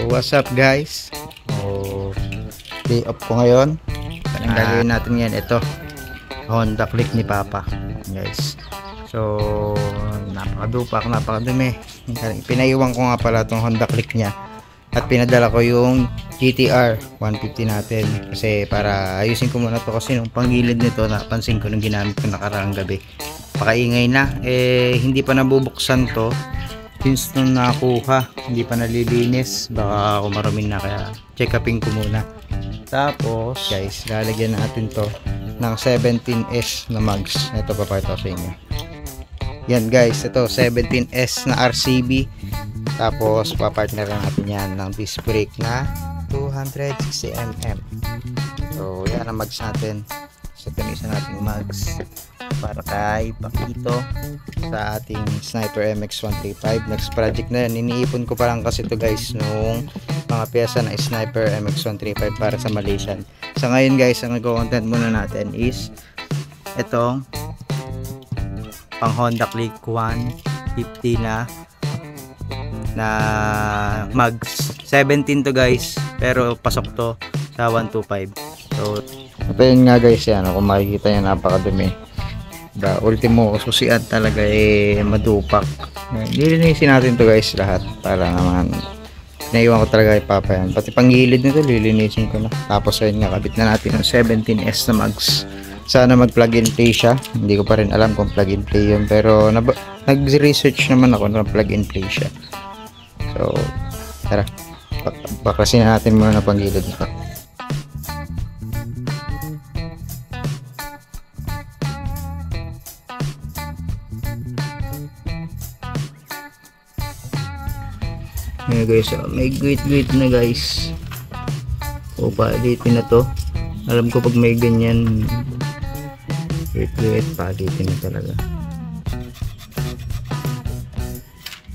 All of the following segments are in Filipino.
What's up guys? Day off ko ngayon. Anong gagawin natin ngayon? Ito, Honda Click ni Papa guys. So napakadupak, napakadumi. Pinaiwan ko nga pala itong Honda Click niya at pinadala ko yung GTR 150 natin kasi para ayusin ko muna to kasi nung panggilid nito napansin ko nung ginamit ko nakaraang gabi pakaingay na, hindi pa nabubuksan to since nung nakuha, hindi pa nalilinis, baka ako marumin na kaya check upin ko muna. Tapos guys, lalagyan natin to ng 17S na mugs. Ito papakita ko sa inyo. Yan guys, ito 17S na RCB. Tapos papartner natin yan ng disc brake na 260mm. So yan ang mugs natin. So ito isa nating mugs para kay Pakito sa ating Sniper MX135. Next project na yan, iniipon ko pa lang kasi ito guys nung mga pyesa na Sniper MX135 para sa Malaysian. Sa ngayon guys, ang nag-content muna natin is itong pang Honda Click 150 na mugs. 17 to guys, pero pasok to sa 125. So ito yun nga guys, yan kung makikita nyo, napakadumi. Ultimo susian talaga, madupak. Lilinisin natin to guys lahat para naman naiwan ko talaga kay Papa yan. Pati panggilid nito lilinisin ko na. Tapos ayun nga, kabit na natin yung 17S na mugs. Sana mag plug and play siya. Hindi ko pa rin alam kung plug and play yun, pero nag-research naman ako na plug and play siya. So tara, baklasin natin muna na panggilid nito. Ayan guys, may great na guys. O palitin na to. Alam ko pag may ganyan great palitin na talaga.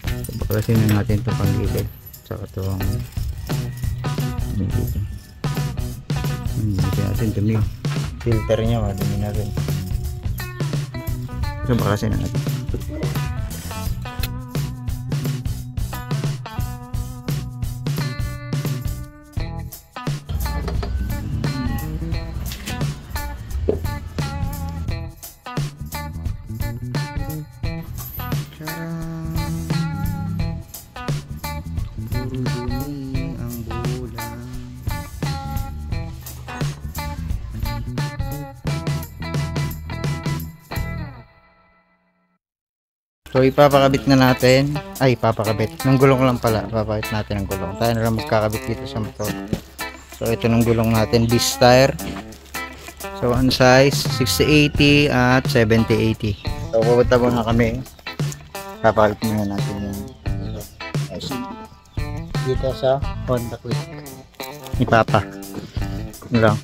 So, baklasin na natin ito panggilid. Saka itong dito. Dito natin dumi. Filter nya madumi na rin. So baklasin na natin. So ipapakabit na natin, papakabit ng gulong lang pala, papakabit natin ang gulong. Tayo na lang magkakabit dito sa motor. So ito ng gulong natin, Beast tire. So one size 60-80 at 70-80. So pupunta muna kami, papakabit muna natin yung dito sa Honda Click ni Papa. Ano lang.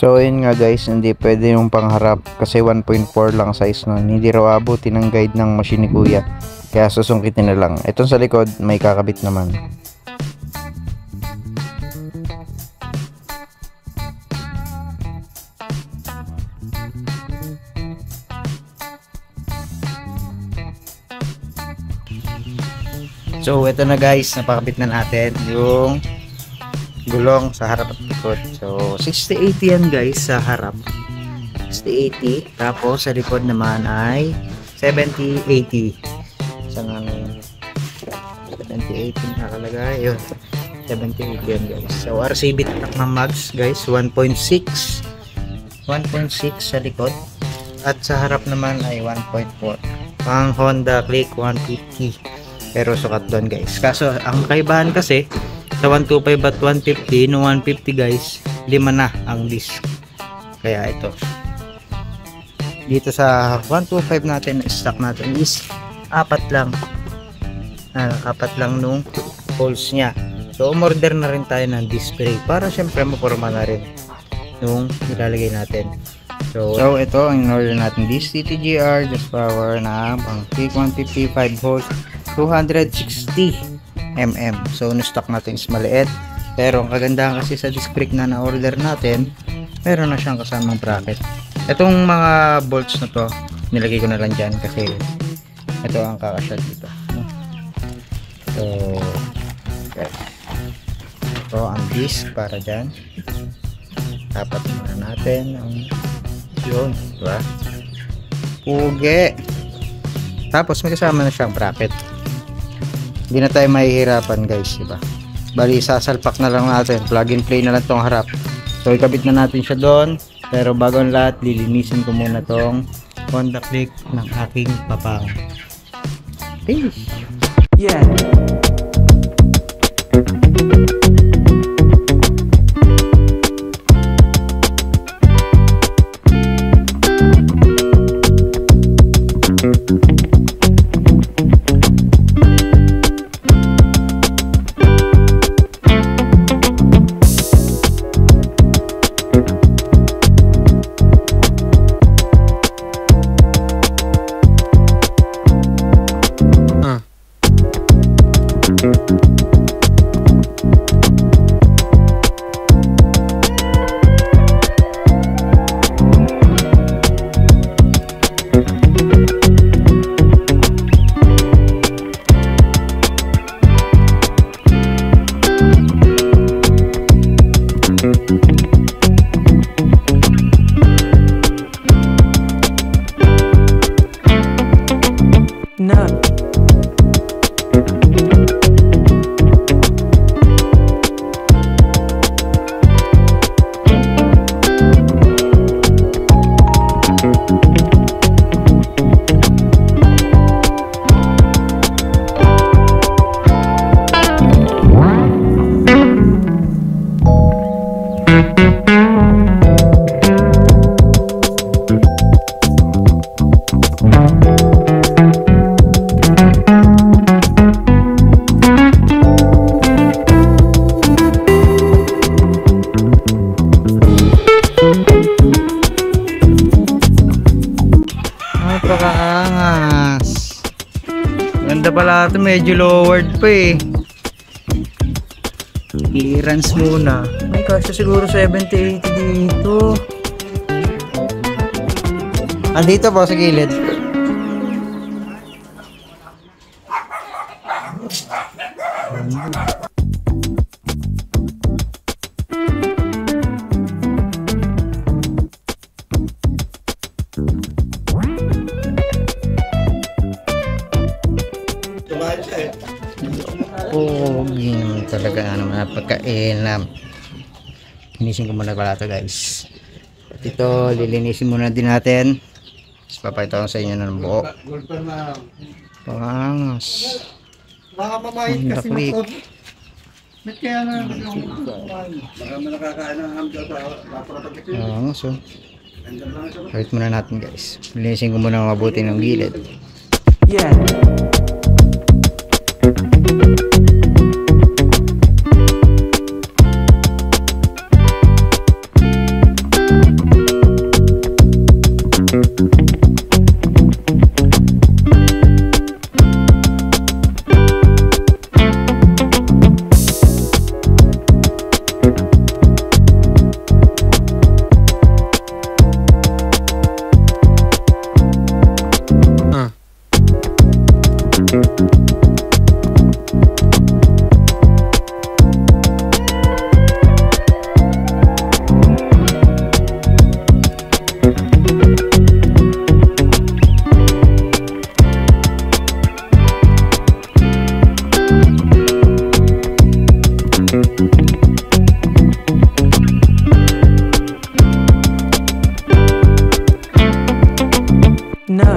So yun nga guys, hindi pwede yung pangharap kasi 1.4 lang size nun. Hindi raw abutin ng guide ng machine ni Kuya, kaya susungkitin na lang. Itong sa likod may kakabit naman. So ito na guys, napakabit na natin yung gulong sa harap at likod. So 60-80 yan guys sa harap, 60-80, tapos sa likod naman ay 70-80. Sa nga 70-80 nakalagay, yun 70-80 yan guys. So RCB tatak ng mugs guys, 1.6 sa likod at sa harap naman ay 1.4. Pang Honda Click 150, pero sukat doon guys. Kaso ang kaibahan kasi sa 125 at 150, no 150 guys, 5 na ang disc. Kaya ito dito sa 125 natin, stock natin is apat lang nung holes niya. So umorder na rin tayo ng display para syempre maporma na rin nung ilalagay natin. So ito ang in-order natin, this CTGR just power na pang peak 155 volts 260 mm. So na-stock natin is maliit, pero ang kagandahan kasi sa disc brake na na-order natin, meron na siyang kasamang bracket. Itong mga bolts na to nilagay ko na lang dyan kasi ito ang kakasya dito. So okay. Ito ang disc para dyan, dapat muna natin ang yun, diba? Puge. Tapos may kasama na siyang bracket, hindi na tayo mahihirapan guys, diba? Bali sasalpak na lang natin, plug and play na lang tong harap. So ikabit na natin siya doon, pero bago ang lahat lilinisin ko muna tong Honda Click ng aking papang. Peace! Yeah! Napakaangas. Ganda pala ito, medyo lowered pa eh. Clearance muna. May kasya siguro 70-80 dito. Andito po sa gilid. Yun talaga naman pagkainam. Linisin ko muna pala ito guys. At ito lilinisin muna din natin. Tapos papakita ko sa inyo ng buo. Pangas. Baka mamahit kasi motor. Ba't kaya na baka nakakain ng hamda sa paparapagkito. Pangas oh. Wait muna natin guys. Linisin ko muna mabuti ng gilid. Yeah. No.